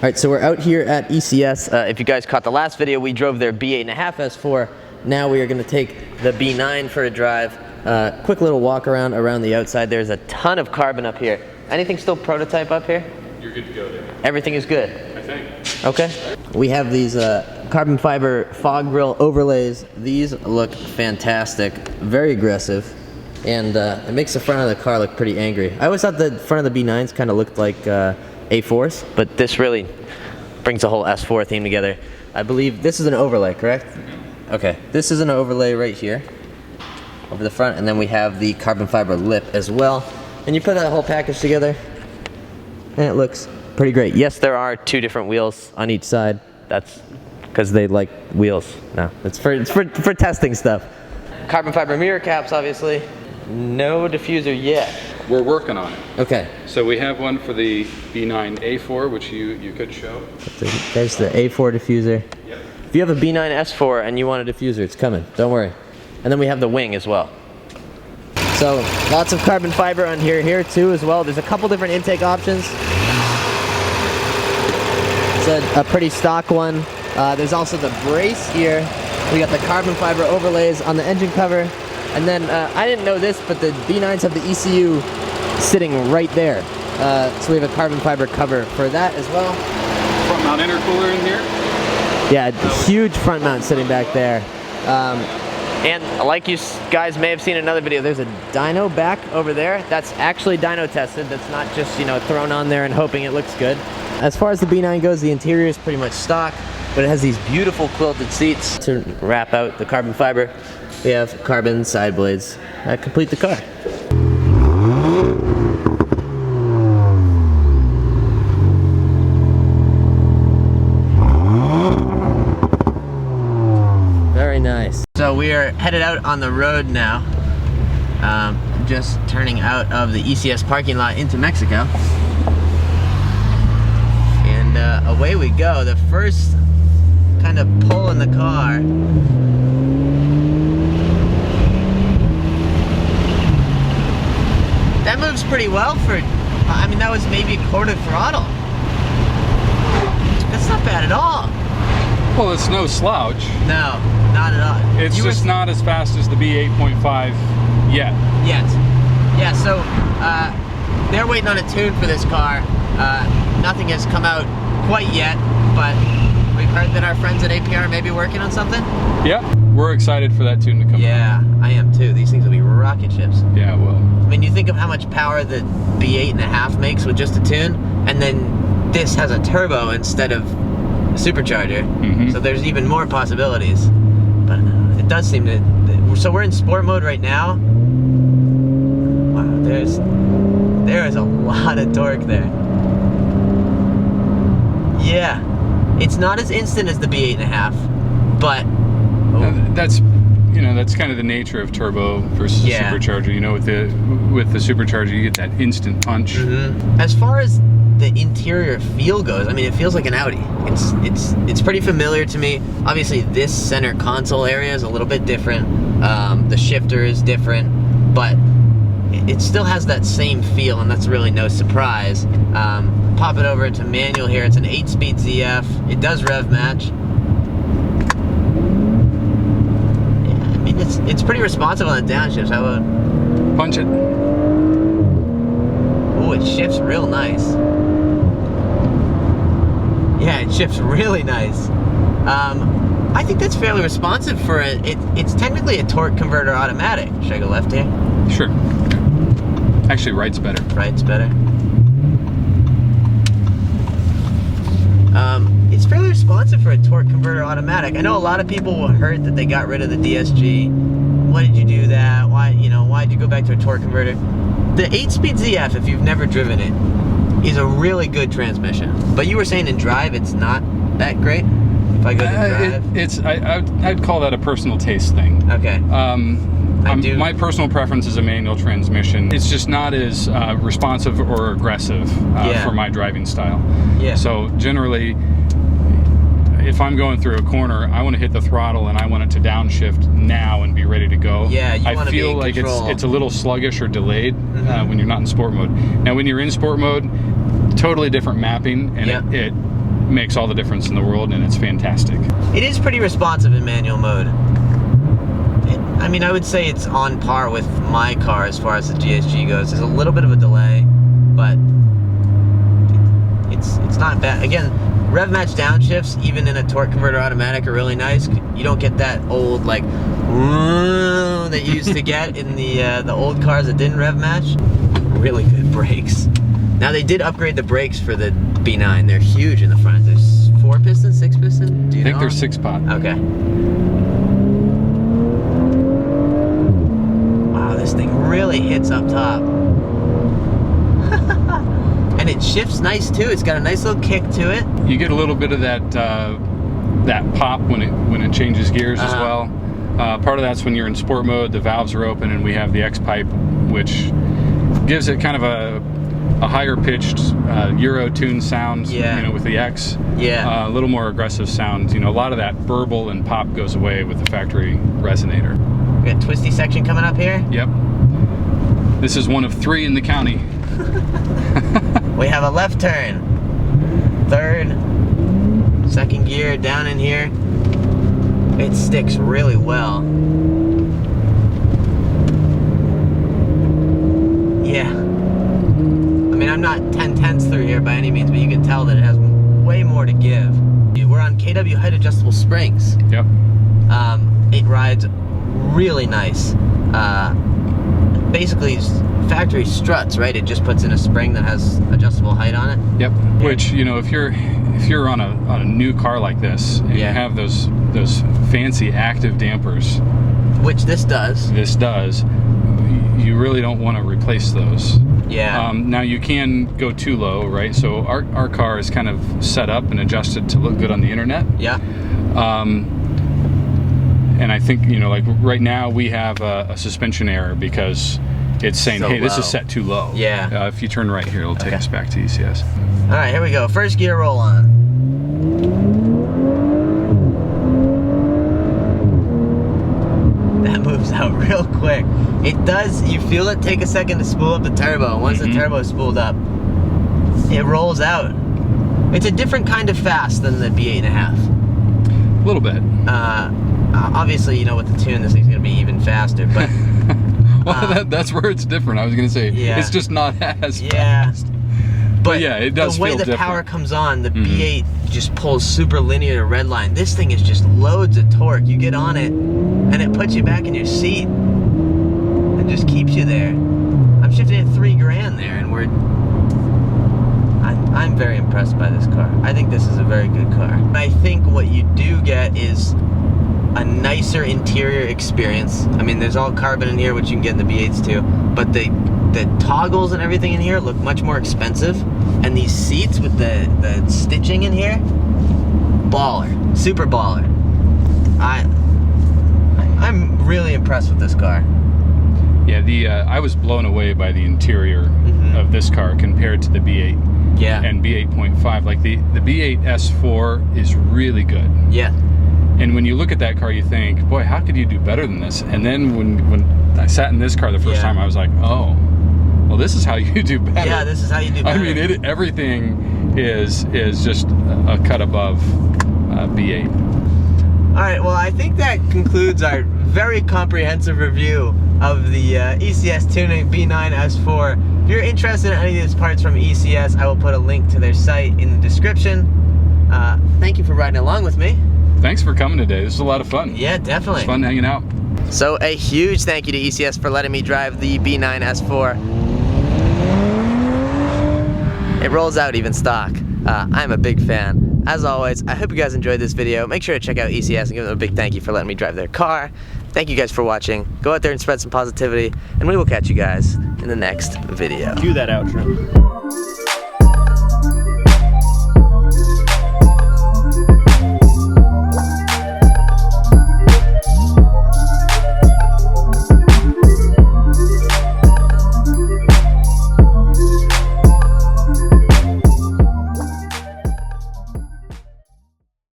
right, so we're out here at ECS. If you guys caught the last video, we drove their B8.5 S4. Now we are going to take the B9 for a drive. Quick little walk around the outside. There's a ton of carbon up here. Anything still prototype up here? You're good to go there. Everything is good? I think. Okay. We have these carbon fiber fog grille overlays. These look fantastic, very aggressive, and it makes the front of the car look pretty angry. I always thought the front of the B9s kind of looked like A4s, but this really brings the whole S4 theme together. I believe this is an overlay, correct? Okay, this is an overlay right here over the front, and then we have the carbon fiber lip as well. And you put that whole package together, and it looks pretty great. Yes, there are two different wheels on each side. That's because they like wheels. No, it's for testing stuff. Carbon fiber mirror caps, obviously. No diffuser yet. We're working on it. Okay. So we have one for the B9 A4, which you could show. There's the A4 diffuser. Yep. If you have a B9 S4 and you want a diffuser, it's coming. Don't worry. And then we have the wing as well. So lots of carbon fiber on here too as well. There's a couple different intake options. It's a pretty stock one. There's also the brace here. We got the carbon fiber overlays on the engine cover. And then I didn't know this, but the B9s have the ECU sitting right there. So we have a carbon fiber cover for that as well. Front mount intercooler in here. Yeah, huge front mount sitting back there. And like you guys may have seen in another video, there's a dyno back over there. That's actually dyno tested. That's not just, you know, thrown on there and hoping it looks good. As far as the B9 goes, the interior is pretty much stock, but it has these beautiful quilted seats to wrap out the carbon fiber. We have carbon side blades that complete the car. Very nice. So we are headed out on the road now, just turning out of the ECS parking lot into Mexico. And away we go. The first kind of pull in the car. That moves pretty well for, I mean, that was maybe quarter throttle. That's not bad at all. Well, it's no slouch. No, not at all. It's just not as fast as the B8.5 yet. Yes. Yeah, so they're waiting on a tune for this car. Nothing has come out quite yet, but we've heard that our friends at APR may be working on something. Yeah, we're excited for that tune to come out. Yeah, I am too. These things will be rocket ships. Yeah, well. I mean, you think of how much power the B8.5 makes with just a tune, and then this has a turbo instead of a supercharger. Mm-hmm. So there's even more possibilities. But it does seem to, so we're in sport mode right now. Wow, there is a lot of torque there. Yeah, it's not as instant as the B8.5, but that's, you know, that's kind of the nature of turbo versus supercharger. You know, with the supercharger, you get that instant punch. Mm-hmm. As far as the interior feel goes, I mean, it feels like an Audi. It's pretty familiar to me. Obviously, this center console area is a little bit different. The shifter is different, but it still has that same feel, and that's really no surprise. Pop it over to manual here. It's an 8-speed ZF. It does rev match. Yeah, I mean, it's pretty responsive on the downshifts. How about punch it? Oh, it shifts real nice. Yeah, it shifts really nice. I think that's fairly responsive for it's technically a torque converter automatic. Should I go left here? Sure. Actually, right's better. Right's better. It's fairly responsive for a torque converter automatic. I know a lot of people were hurt that they got rid of the DSG. Why did you do that? Why'd you go back to a torque converter? The 8-speed ZF, if you've never driven it, is a really good transmission. But you were saying in drive, it's not that great? If I go to drive? I'd call that a personal taste thing. Okay. My personal preference is a manual transmission. It's just not as responsive or aggressive for my driving style. Yeah. So generally, if I'm going through a corner, I want to hit the throttle and I want it to downshift now and be ready to go. Yeah, you want to be in control. I feel like it's a little sluggish or delayed when you're not in sport mode. Now, when you're in sport mode, totally different mapping, and makes all the difference in the world, and it's fantastic. It is pretty responsive in manual mode. I mean, I would say it's on par with my car as far as the GSG goes. There's a little bit of a delay, but it's not bad. Again, rev match downshifts, even in a torque converter automatic, are really nice. You don't get that old like that you used to get in the old cars that didn't rev match. Really good brakes. Now they did upgrade the brakes for the B9. They're huge in the front. There's 4 piston, 6 piston. Do you know? I think they're 6-pot. Okay. Wow, this thing really hits up top. And it shifts nice too. It's got a nice little kick to it. You get a little bit of that that pop when it changes gears as well. Part of that's when you're in sport mode, the valves are open, and we have the X pipe, which gives it kind of a higher pitched Euro tune sound. Yeah. You know, with the X. Yeah. A little more aggressive sound. You know, a lot of that burble and pop goes away with the factory resonator. We got a twisty section coming up here. Yep. This is one of 3 in the county. We have a left turn, 3rd, 2nd gear down in here. It sticks really well. Yeah. I mean, I'm not 10/10ths through here by any means, but you can tell that it has way more to give. We're on KW height adjustable springs. Yep. It rides really nice. Basically, factory struts, right? It just puts in a spring that has adjustable height on it. Yep. Yeah. Which, you know, if you're on a new car like this, and you have those fancy active dampers, which this does. This does. You really don't want to replace those. Yeah. Now you can go too low, right? So our car is kind of set up and adjusted to look good on the internet. Yeah. And I think, you know, like right now we have a suspension error because it's saying, so hey, low. This is set too low. Yeah. If you turn right here, it'll take us back to ECS. All right, here we go. First gear roll on. That moves out real quick. It does, you feel it take a second to spool up the turbo. Once the turbo is spooled up, it rolls out. It's a different kind of fast than the B8.5. A little bit. Obviously, you know, with the tune, this thing's gonna be even faster, but well, that's where it's different. I was gonna say, it's just not as fast. But yeah, it does feel different. The way the power comes on, the B8 just pulls super linear to redline. This thing is just loads of torque. You get on it, and it puts you back in your seat, and just keeps you there. I'm shifting at $3,000 there, and I'm very impressed by this car. I think this is a very good car. I think what you do get is a nicer interior experience. I mean, there's all carbon in here, which you can get in the B8s too, but the toggles and everything in here look much more expensive, and these seats with the stitching in here, baller, super baller. I'm really impressed with this car. Yeah, I was blown away by the interior of this car compared to the B8. Yeah. And B8.5. Like the B8 S4 is really good. Yeah. And when you look at that car, you think, boy, how could you do better than this? And then when I sat in this car the first time, I was like, oh, well, this is how you do better. Yeah, this is how you do better. I mean, everything is just a cut above B8. All right, well, I think that concludes our very comprehensive review of the ECS tuning B9 S4. If you're interested in any of these parts from ECS, I will put a link to their site in the description. Thank you for riding along with me. Thanks for coming today. This was a lot of fun. Yeah, definitely. It's fun hanging out. So a huge thank you to ECS for letting me drive the B9 S4. It rolls out even stock. I'm a big fan. As always, I hope you guys enjoyed this video. Make sure to check out ECS and give them a big thank you for letting me drive their car. Thank you guys for watching. Go out there and spread some positivity, and we will catch you guys in the next video. Do that outro.